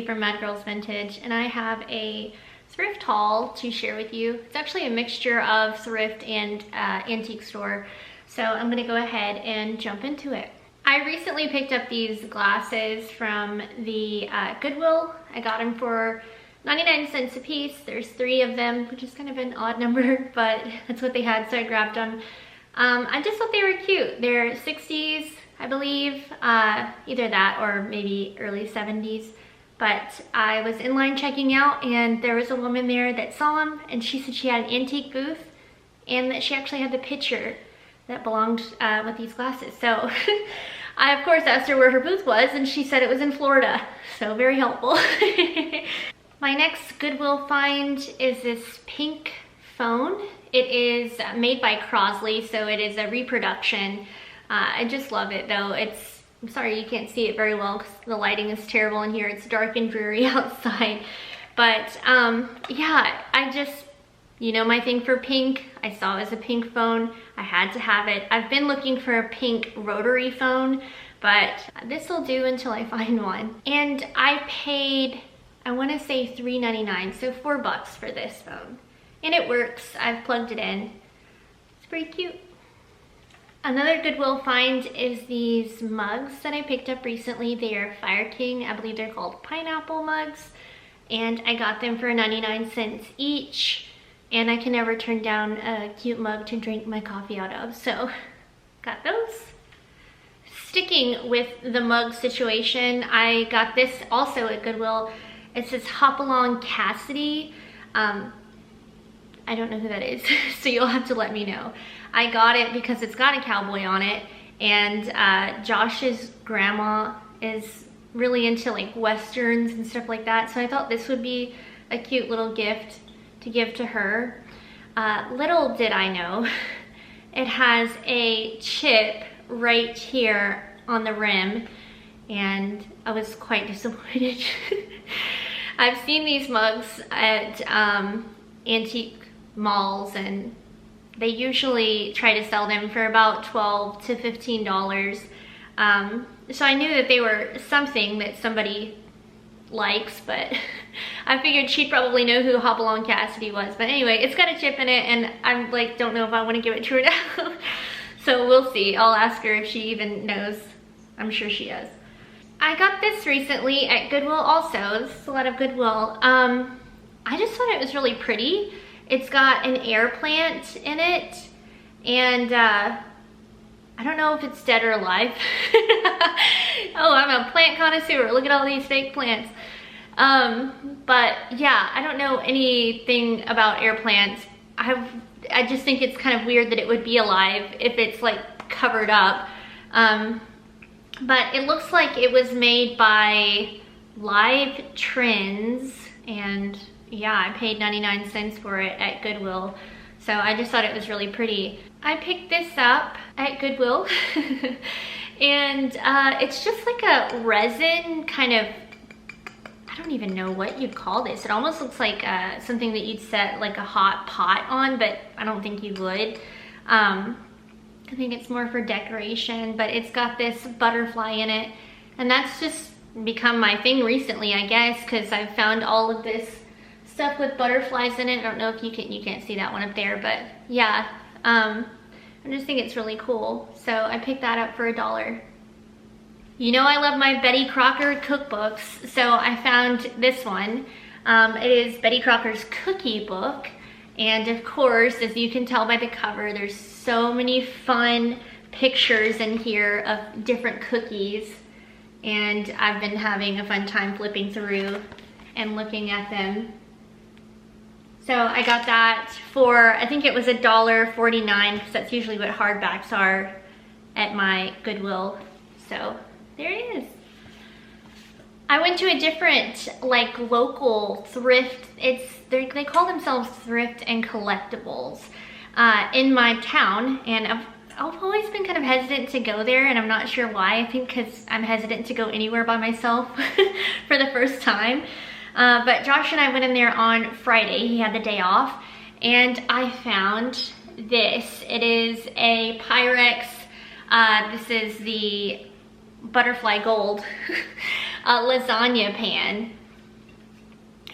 from Mad Girls Vintage, and I have a thrift haul to share with you. It's actually a mixture of thrift and antique store, so I'm gonna go ahead and jump into it. I recently picked up these glasses from the Goodwill. I got them for 99 cents a piece. There's 3 of them, which is kind of an odd number, but that's what they had, so I grabbed them. I just thought they were cute. They're 60s, I believe, either that or maybe early 70s. But I was in line checking out, and there was a woman there that saw them, and she said she had an antique booth and that she actually had the picture that belonged with these glasses. So I of course asked her where her booth was, and she said it was in Florida, so very helpful. My next Goodwill find is this pink phone. It is made by Crosley, so it is a reproduction. I just love it though. I'm sorry you can't see it very well because the lighting is terrible in here. It's dark and dreary outside. But yeah, you know my thing for pink. I saw it as a pink phone. I had to have it. I've been looking for a pink rotary phone, but this will do until I find one. And I paid, I want to say $3.99, so $4 for this phone. And it works. I've plugged it in. It's pretty cute. Another Goodwill find is these mugs that I picked up recently. They are Fire King. I believe they're called pineapple mugs. And I got them for 99 cents each. And I can never turn down a cute mug to drink my coffee out of. So, got those. Sticking with the mug situation, I got this also at Goodwill. It says Hop Along Cassidy. I don't know who that is, so you'll have to let me know. I got it because it's got a cowboy on it, and Josh's grandma is really into like westerns and stuff like that, so I thought this would be a cute little gift to give to her. Little did I know, it has a chip right here on the rim, and I was quite disappointed. I've seen these mugs at antique malls, and they usually try to sell them for about $12 to $15. So I knew that they were something that somebody likes, but I figured she'd probably know who Hop Along Cassidy was. But anyway, it's got a chip in it, and I'm like, don't know if I want to give it to her now. So we'll see. I'll ask her if she even knows. I'm sure she does. I got this recently at Goodwill also. This is a lot of Goodwill. I just thought it was really pretty. It's got an air plant in it, and I don't know if it's dead or alive. Oh, I'm a plant connoisseur. Look at all these fake plants. But yeah, I don't know anything about air plants. I just think it's kind of weird that it would be alive if it's like covered up. But it looks like it was made by Live Trends, and yeah, I paid 99 cents for it at Goodwill. So I just thought it was really pretty. I picked this up at Goodwill and it's just like a resin kind of, I don't even know what you'd call this. It almost looks like something that you'd set like a hot pot on, but I don't think you would. I think it's more for decoration, but it's got this butterfly in it, and that's just become my thing recently, I guess, because I've found all of this stuff with butterflies in it. I don't know if you can't see that one up there, but yeah, I just think it's really cool. So I picked that up for $1. You know I love my Betty Crocker cookbooks, so I found this one. It is Betty Crocker's cookie book, and of course, as you can tell by the cover, there's so many fun pictures in here of different cookies, and I've been having a fun time flipping through and looking at them. So I got that for, I think it was $1.49, because that's usually what hardbacks are at my Goodwill. So there it is. I went to a different like local thrift. They call themselves Thrift and Collectibles in my town, and I've always been kind of hesitant to go there, and I'm not sure why. I think because I'm hesitant to go anywhere by myself for the first time. But Josh and I went in there on Friday. He had the day off, and I found this. It is a Pyrex, this is the butterfly gold lasagna pan.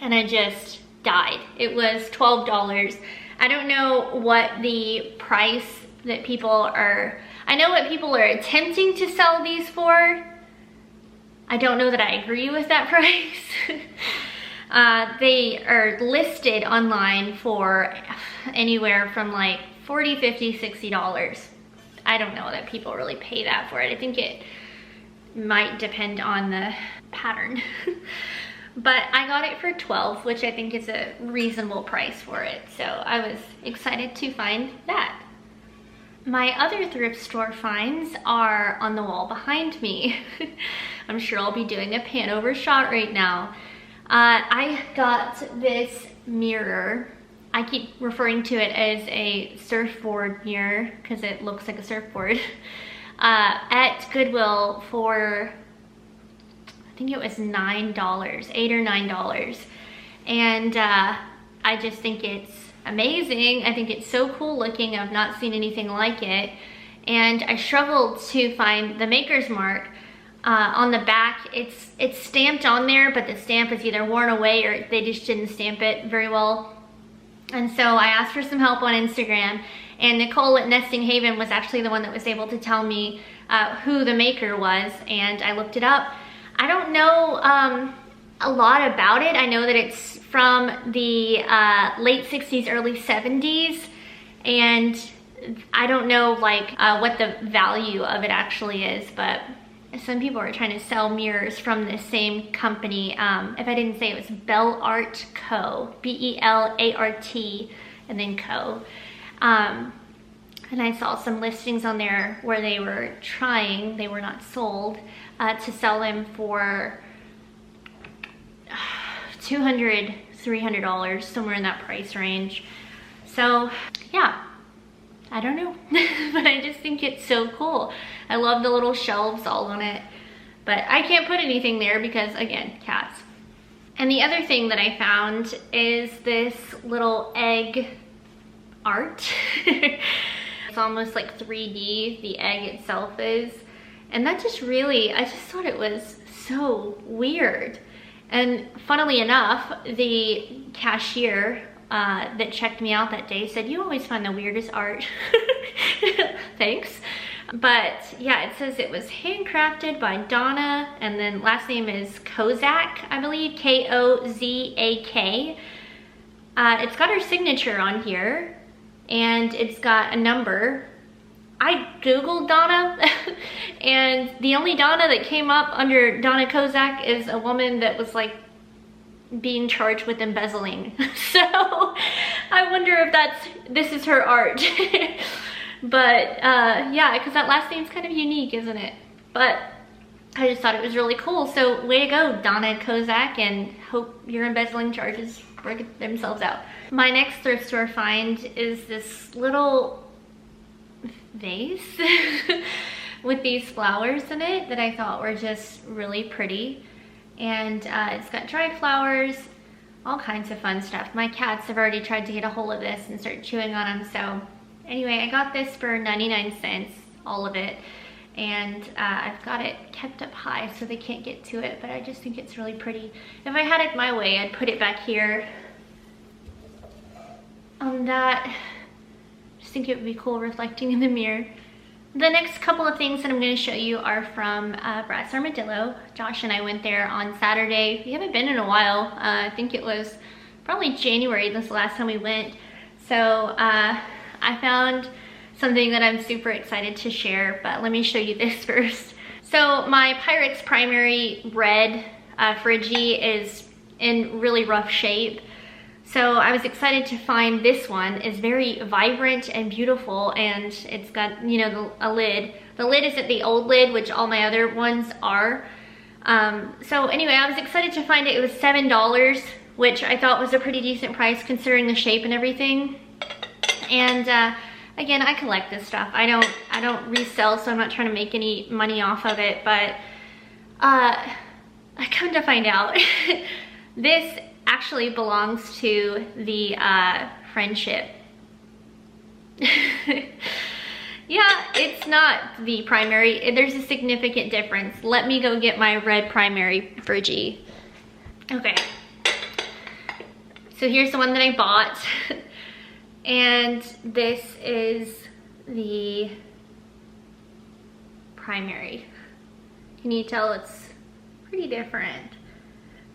and I just died. It was $12. I don't know what the price that people are, I know what people are attempting to sell these for. I don't know that I agree with that price. They are listed online for anywhere from like $40, $50, $60. I don't know that people really pay that for it. I think it might depend on the pattern. But I got it for $12, which I think is a reasonable price for it. So I was excited to find that. My other thrift store finds are on the wall behind me. I'm sure I'll be doing a pan over shot right now. I got this mirror. I keep referring to it as a surfboard mirror because it looks like a surfboard. At Goodwill for, I think it was $9, $8 or $9. And I just think it's amazing. I think it's so cool looking. I've not seen anything like it. And I struggled to find the maker's mark. On the back, it's stamped on there, but the stamp is either worn away or they just didn't stamp it very well. And so I asked for some help on Instagram, and Nicole at Nesting Haven was actually the one that was able to tell me who the maker was, and I looked it up. I don't know a lot about it. I know that it's from the late 60s, early 70s, and I don't know like what the value of it actually is, but some people are trying to sell mirrors from the same company. If I didn't say it was Belart Co. B-E-L-A-R-T and then Co. And I saw some listings on there where they were trying, they were not sold, to sell them for $200, $300, somewhere in that price range. So yeah, I don't know, but I just think it's so cool. I love the little shelves all on it, but I can't put anything there because, again, cats. And the other thing that I found is this little egg art. It's almost like 3D, the egg itself is. And that just really, I just thought it was so weird. And funnily enough, the cashier that checked me out that day said, "You always find the weirdest art." Thanks. But yeah, it says it was handcrafted by Donna, and then last name is Kozak, I believe, K-O-Z-A-K. It's got her signature on here, and it's got a number. I Googled Donna, and the only Donna that came up under Donna Kozak is a woman that was like being charged with embezzling. So I wonder if this is her art. But yeah, because that last name's kind of unique, isn't it? But I just thought it was really cool. So way to go, Donna Kozak, and hope your embezzling charges work themselves out. My next thrift store find is this little vase with these flowers in it that I thought were just really pretty. And it's got dried flowers, all kinds of fun stuff. My cats have already tried to get a hold of this and start chewing on them. So anyway, I got this for 99 cents, all of it. And I've got it kept up high so they can't get to it, but I just think it's really pretty. If I had it my way, I'd put it back here on that. Just think it would be cool reflecting in the mirror. The next couple of things that I'm going to show you are from Brat's Armadillo. Josh and I went there on Saturday. We haven't been in a while. I think it was probably January this last time we went. So I found something that I'm super excited to share, but let me show you this first. So my Pyrex primary red Friggy is in really rough shape. So I was excited to find this one. It's very vibrant and beautiful, and it's got, you know, a lid. The lid isn't the old lid, which all my other ones are. So anyway, I was excited to find it. It was $7, which I thought was a pretty decent price considering the shape and everything. And again, I collect this stuff. I don't resell, so I'm not trying to make any money off of it, but I come to find out this actually belongs to the Friendship. Yeah, it's not the primary. There's a significant difference. Let me go get my red primary Friggy. Okay. So here's the one that I bought. And this is the primary. Can you tell it's pretty different?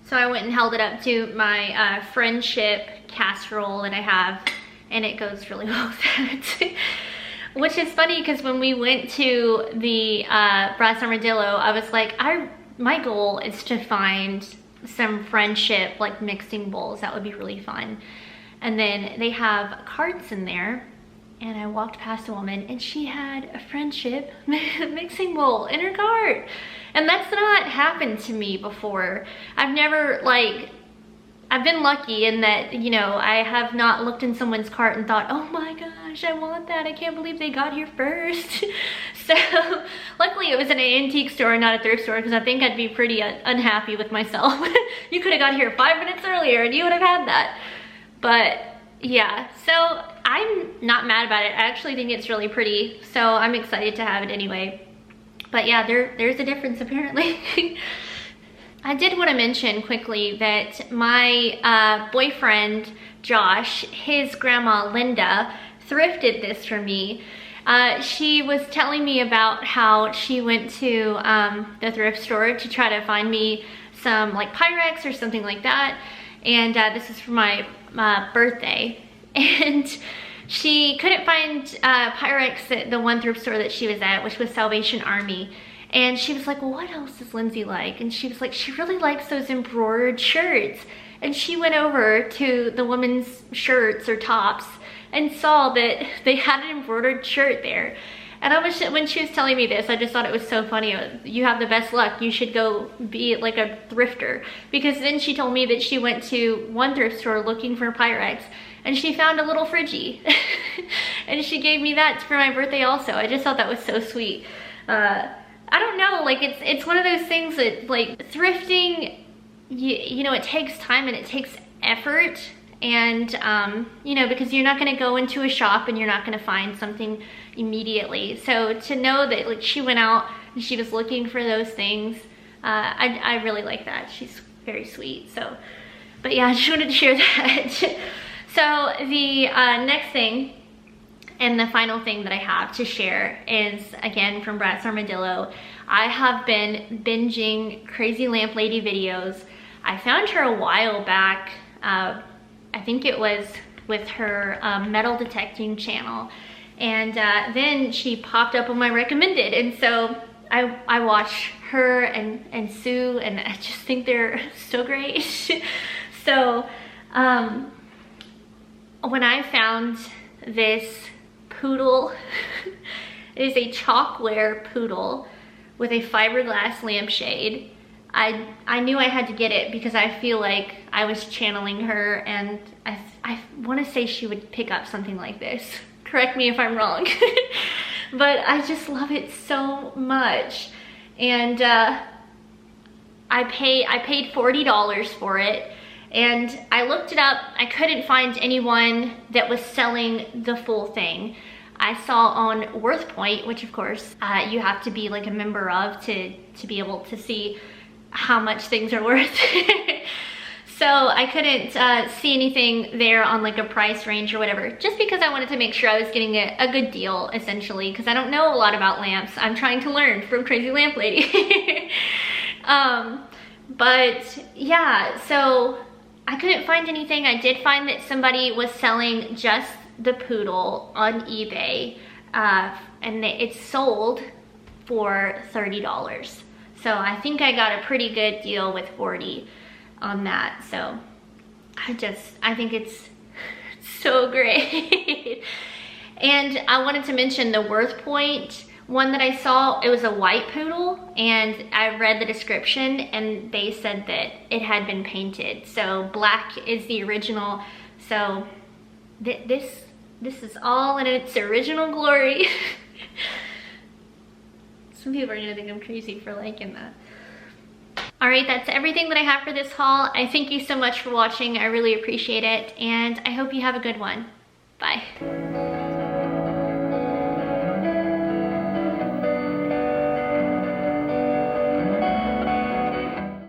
So I went and held it up to my friendship casserole that I have, and it goes really well with that. Which is funny because when we went to the Brass Armadillo, I was like, my goal is to find some friendship like mixing bowls. That would be really fun. And then they have carts in there, and I walked past a woman and she had a friendship mixing bowl in her cart. And that's not happened to me before. I've never I've been lucky in that, you know, I have not looked in someone's cart and thought, oh my gosh, I want that. I can't believe they got here first. So luckily it was in an antique store and not a thrift store, because I think I'd be pretty unhappy with myself. You could have got here 5 minutes earlier and you would have had that. But yeah, so I'm not mad about it. I actually think it's really pretty, so I'm excited to have it anyway. But yeah, there's a difference apparently. I did want to mention quickly that my boyfriend, Josh, his grandma, Linda, thrifted this for me. She was telling me about how she went to the thrift store to try to find me some like Pyrex or something like that. And this is for my birthday. And she couldn't find Pyrex at the one thrift store that she was at, which was Salvation Army. And she was like, well, what else does Lindsay like? And she was like, she really likes those embroidered shirts. And she went over to the women's shirts or tops and saw that they had an embroidered shirt there. And when she was telling me this, I just thought it was so funny. You have the best luck. You should go be like a thrifter. Because then she told me that she went to one thrift store looking for Pyrex, and she found a little Friggy. And she gave me that for my birthday also. I just thought that was so sweet. I don't know, like it's one of those things that like thrifting, you know, it takes time and it takes effort. And you know, because you're not going to go into a shop and you're not going to find something immediately. So to know that like she went out and she was looking for those things, I really like that. She's very sweet. So, but yeah, I just wanted to share that. So the next thing and the final thing that I have to share is, again, from Brass Armadillo. I have been binging Crazy Lamp Lady videos. I found her a while back. I think it was with her metal detecting channel. And then she popped up on my recommended. And so I watch her and Sue, and I just think they're so great. So when I found this poodle, it is a chalkware poodle with a fiberglass lampshade. I knew I had to get it because I feel like I was channeling her, and I want to say she would pick up something like this. Correct me if I'm wrong. But I just love it so much. And I paid $40 for it, and I looked it up. I couldn't find anyone that was selling the full thing. I saw on WorthPoint, which of course you have to be like a member of to be able to see how much things are worth. So I couldn't see anything there on like a price range or whatever, just because I wanted to make sure I was getting a good deal, essentially, because I don't know a lot about lamps. I'm trying to learn from Crazy Lamp Lady. But yeah, so I couldn't find anything. I did find that somebody was selling just the poodle on eBay, and it's sold for $30. So I think I got a pretty good deal with $40 on that. So I think it's so great. And I wanted to mention the WorthPoint one that I saw. It was a white poodle, and I read the description and they said that it had been painted. So black is the original. So this is all in its original glory. Some people are gonna think I'm crazy for liking that. All right, that's everything that I have for this haul. I thank you so much for watching. I really appreciate it, and I hope you have a good one. Bye.